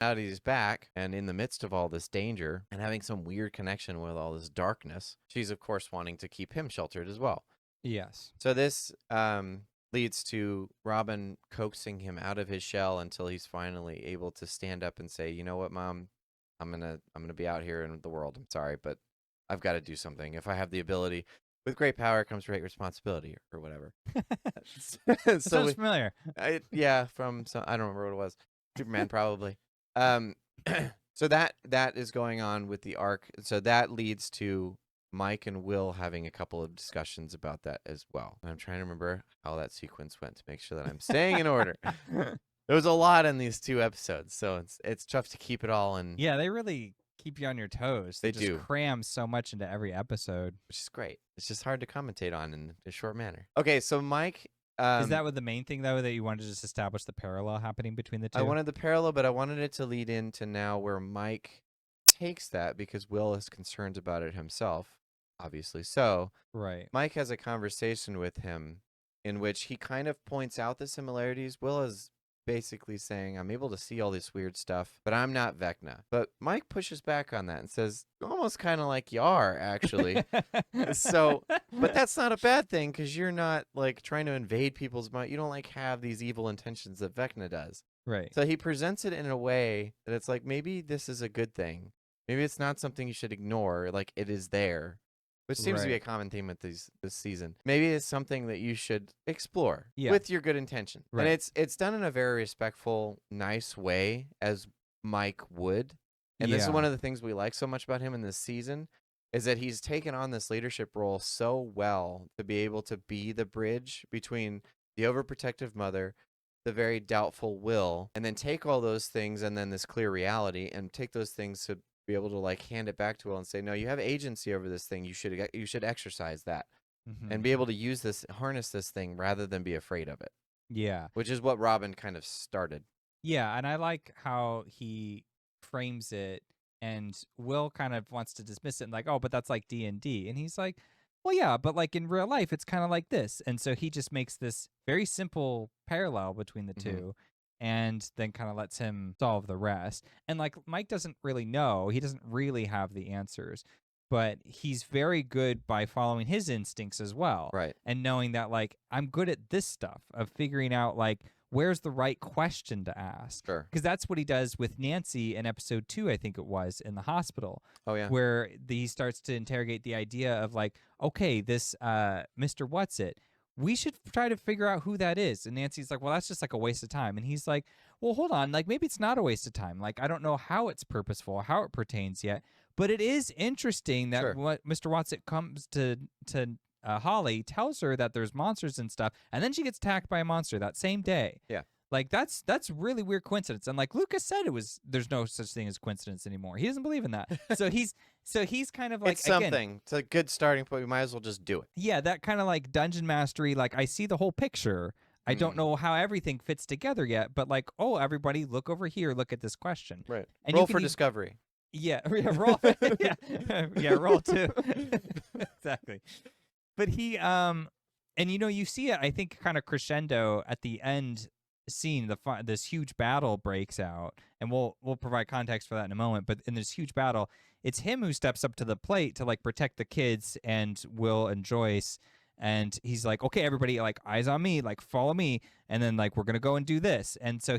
Now that he's back and in the midst of all this danger and having some weird connection with all this darkness, she's of course wanting to keep him sheltered as well. Yes. So this leads to Robin coaxing him out of his shell until he's finally able to stand up and say, "You know what, Mom? I'm gonna be out here in the world. I'm sorry, but I've got to do something. If I have the ability, with great power comes great responsibility, or whatever." That so sounds familiar. yeah, from some, I don't remember what it was. Superman probably. Um, so that is going on with the arc. So that leads to Mike and Will having a couple of discussions about that as well. And I'm trying to remember how that sequence went to make sure that I'm staying in order. There was a lot in these 2 episodes, so it's tough to keep it all in. Yeah, they really keep you on your toes. They They just do, cram so much into every episode. which is great. It's just hard to commentate on in a short manner. Okay, so Mike, Is that what the main thing though, that you wanted to just establish the parallel happening between the I two? wanted the parallel, but I wanted it to lead into now where Mike takes that because Will is concerned about it himself, obviously. So Right. Mike has a conversation with him in which he kind of points out the similarities. Will is basically saying, "I'm able to see all this weird stuff, but I'm not Vecna." But Mike pushes back on that and says, "Almost kind of like you are, actually." So, but that's not a bad thing because you're not like trying to invade people's mind. You don't like have these evil intentions that Vecna does. right. So he presents it in a way that it's like maybe this is a good thing. Maybe it's not something you should ignore. Like it is there, which seems to be a Right. common theme with this season. Maybe it's something that you should explore Yeah. with your good intention, and Right. it's done in a very respectful, nice way, as Mike would. And this is one Yeah. of the things we like so much about him in this season, is that he's taken on this leadership role so well to be able to be the bridge between the overprotective mother, the very doubtful Will, and then take all those things and then this clear reality and take those things to be able to like hand it back to Will and say, "No, you have agency over this thing. You should exercise that and Hmm. be able to use this, harness this thing rather than be afraid of it," Yeah. which is what Robin kind of started. Yeah, and I like how he frames it, and Will kind of wants to dismiss it and like, "Oh, but that's like D&D." And he's like, "Well, yeah, but like in real life it's kind of like this." And so he just makes this very simple parallel between the Hmm. two and then kind of lets him solve the rest. And like Mike doesn't really know, he doesn't really have the answers, but he's very good by following his instincts as well Right. and knowing that like I'm good at this stuff of figuring out like where's the right question to ask, Sure. because that's what he does with Nancy in episode 2, I think it was, in the hospital, Oh yeah. where he starts to interrogate the idea of like, okay, this Mr. What's It, we should try to figure out who that is. And Nancy's like, well, that's just like a waste of time. And he's like, well, hold on, like maybe it's not a waste of time, like I don't know how it's purposeful, how it pertains yet, but it is interesting that Sure. what Mr. Watson comes to Holly, tells her that there's monsters and stuff, and then she gets attacked by a monster that same day. Yeah. Like that's really weird coincidence. And like Lucas said, there's no such thing as coincidence anymore. He doesn't believe in that. So he's kind of like, It's again, something. It's a good starting point. We might as well just do it. yeah, that kind of like dungeon mastery. Like I see the whole picture. I don't Mm. know how everything fits together yet, but like, oh, everybody, look over here. Look at this question. Right. And Roll you can for even, discovery. yeah, yeah, roll, yeah, yeah, roll too. Exactly. But he and you see it, I think, kind of crescendo at the end scene. This huge battle breaks out, and we'll provide context for that in a moment. But in this huge battle, it's him who steps up to the plate to like protect the kids and Will and Joyce. And he's like, okay, everybody, like eyes on me, like follow me, and then like we're gonna go and do this. And so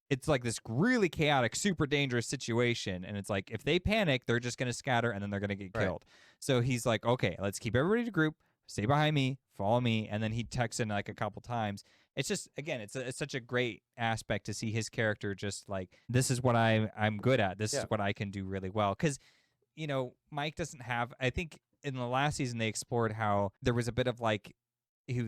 it's like this really chaotic, super dangerous situation. And it's like if they panic, they're just gonna scatter and then they're gonna get Right. killed. So he's like, okay, let's keep everybody to group, stay behind me, follow me, and then he texts in like a couple times. It's just, again, it's such a great aspect to see his character just like, this is what I'm good at. This is Yeah. what I can do really well. Because Mike doesn't have. I think in the last season they explored how there was a bit of like he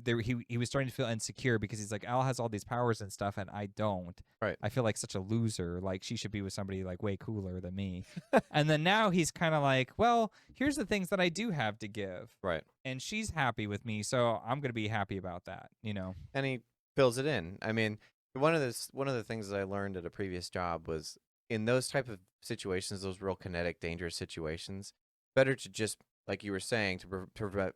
was starting to feel insecure because he's like, Al has all these powers and stuff and I don't. Right. I feel like such a loser. Like she should be with somebody like way cooler than me. And then now he's kind of like, well, here's the things that I do have to give, Right. and she's happy with me, so I'm gonna be happy about that. And he fills it in. I mean, one of the things that I learned at a previous job was in those type of situations, those real kinetic, dangerous situations, better to just, like you were saying, to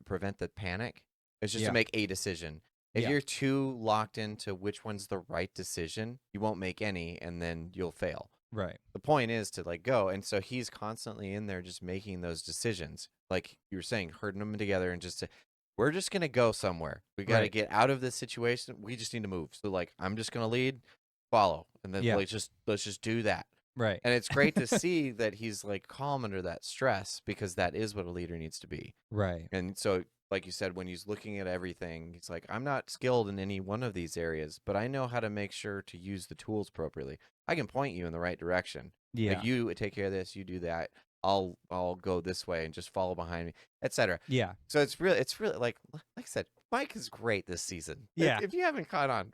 prevent the panic, is just Yeah. to make a decision. If Yeah. you're too locked into which one's the right decision, you won't make any, and then you'll fail. Right. The point is to like go, and so he's constantly in there just making those decisions, like you were saying, herding them together, and just we're just gonna go somewhere. We got to Right. get out of this situation. We just need to move. So like I'm just gonna lead, follow, and then Yeah. like let's just do that. Right. And it's great to see that he's like calm under that stress, because that is what a leader needs to be. Right. And so, like you said, when he's looking at everything, he's like, I'm not skilled in any one of these areas, but I know how to make sure to use the tools appropriately. I can point you in the right direction. Yeah. Like, you take care of this, you do that. I'll go this way and just follow behind me, etc. Yeah. So it's really like I said, Mike is great this season. Yeah. If you haven't caught on,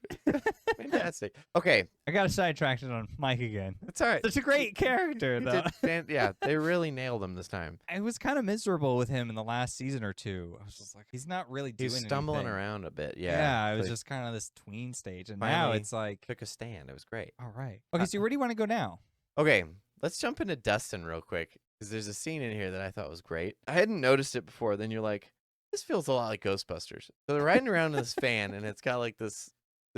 fantastic. Okay, I got sidetracked on Mike again. that's all right. Such a great character, He though. did yeah, they really nailed him this time. I was kind of miserable with him in the last season or two. I was just like, he's not really doing He's stumbling anything. around a bit. Yeah, it was Like, just kind of this tween stage, and now Finally it's like, took a stand. It was great. all right. Okay, so where do you want to go now? Okay, let's jump into Dustin real quick, because there's a scene in here that I thought was great. I hadn't noticed it before. Then you're like, this feels a lot like Ghostbusters. So they're riding around in this fan, and it's got like this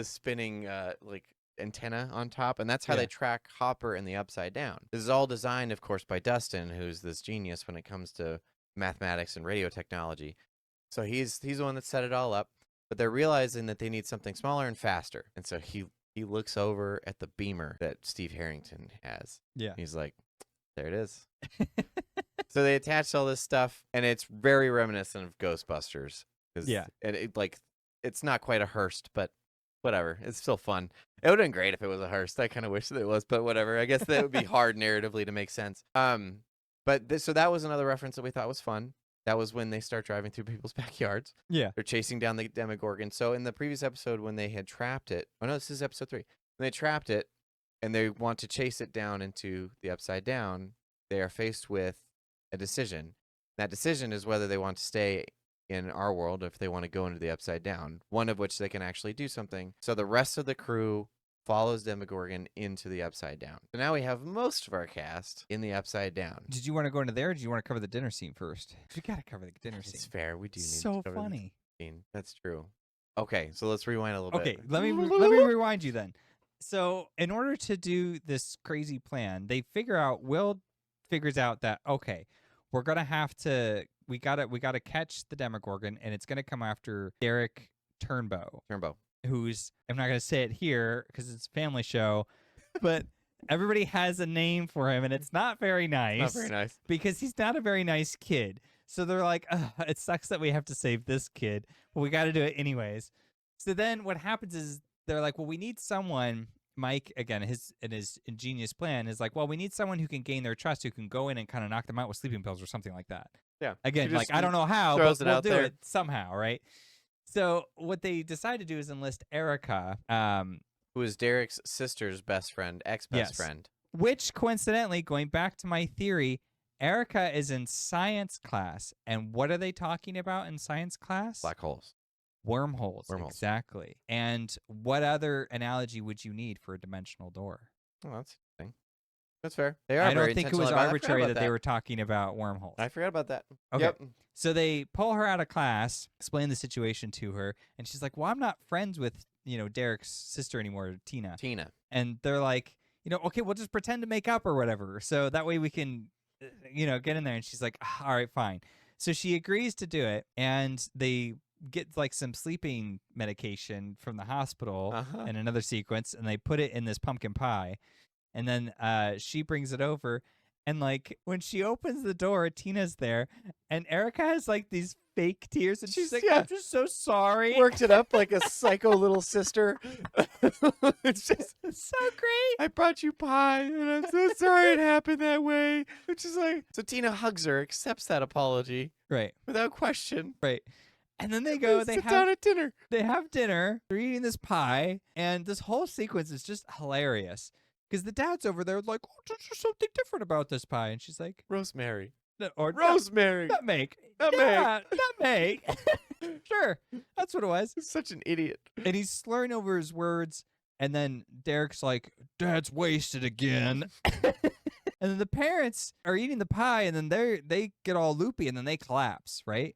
spinning like antenna on top, and that's how Yeah. they track Hopper in the Upside Down. This is all designed, of course, by Dustin, who's this genius when it comes to mathematics and radio technology. So he's the one that set it all up. But they're realizing that they need something smaller and faster, and so he looks over at the beamer that Steve Harrington has. Yeah. He's like, there it is. So they attached all this stuff, and it's very reminiscent of Ghostbusters. Yeah. And it's not quite a Hearst, but whatever. It's still fun. It would have been great if it was a Hearst. I kind of wish that it was, but whatever. I guess that would be hard narratively to make sense. So that was another reference that we thought was fun. That was when they start driving through people's backyards. Yeah. They're chasing down the Demogorgon. So in the previous episode, when they had trapped it, oh no, this is episode 3. When they trapped it and they want to chase it down into the Upside Down, they are faced with a decision. That decision is whether they want to stay in our world or if they want to go into the Upside Down, one of which they can actually do something. So the rest of the crew follows Demogorgon into the Upside Down. So now we have most of our cast in the Upside Down. Did you want to go into there, or did you want to cover the dinner scene first? We got to cover the dinner scene. It's fair. We do need So to cover funny. the scene. That's true. Okay, so let's rewind a little Okay, bit. let me rewind you then. So in order to do this crazy plan, Will figures out that, okay, we're gonna have to we gotta catch the Demogorgon, and it's gonna come after Derek Turnbow, who's, I'm not gonna say it here because it's a family show, but everybody has a name for him, and it's not very nice. Not very nice. Because he's not a very nice kid. So they're like, it sucks that we have to save this kid, but we got to do it anyways. So then what happens is they're like, well, we need someone. Mike, again, his ingenious plan is like, well, we need someone who can gain their trust, who can go in and kind of knock them out with sleeping pills or something like that. Yeah. Again, He like, just I don't know how, throws but it we'll out do there. it somehow, right? So what they decide to do is enlist Erica, Who is Derek's sister's best friend, ex-best Yes. friend. which coincidentally, going back to my theory, Erica is in science class. And what are they talking about in science class? Black holes. Wormholes. Wormholes. Exactly. And what other analogy would you need for a dimensional door? Oh, that's interesting. That's fair. They are I don't very think it intentional was about I forgot arbitrary about that they were talking about wormholes. I forgot about that. Okay. Yep. So they pull her out of class, explain the situation to her, and she's like, well, I'm not friends with, Derek's sister anymore, Tina. And they're like, okay, we'll just pretend to make up or whatever. So that way we can, get in there. And she's like, all right, fine. So she agrees to do it. And they get like some sleeping medication from the hospital Uh-huh. in another sequence. And they put it in this pumpkin pie. And then she brings it over. And like when she opens the door, Tina's there. And Erica has like these fake tears. And she's like, yeah. I'm just so sorry. Worked it up like a psycho little sister. It's just It's so great. I brought you pie, and I'm so sorry it happened that way. Which is like, so Tina hugs her, accepts that apology Right. without question. Right. And then they go, Sit down at dinner. they have dinner, they're eating this pie, and this whole sequence is just hilarious. Because the dad's over there like, oh, there's something different about this pie. And she's like, Rosemary. or Rosemary. nutmeg. Nutmeg. Yeah, nutmeg. Sure. That's what it was. He's such an idiot. And he's slurring over his words. And then Derek's like, Dad's wasted again. And then the parents are eating the pie, and then they get all loopy, and then they collapse, right?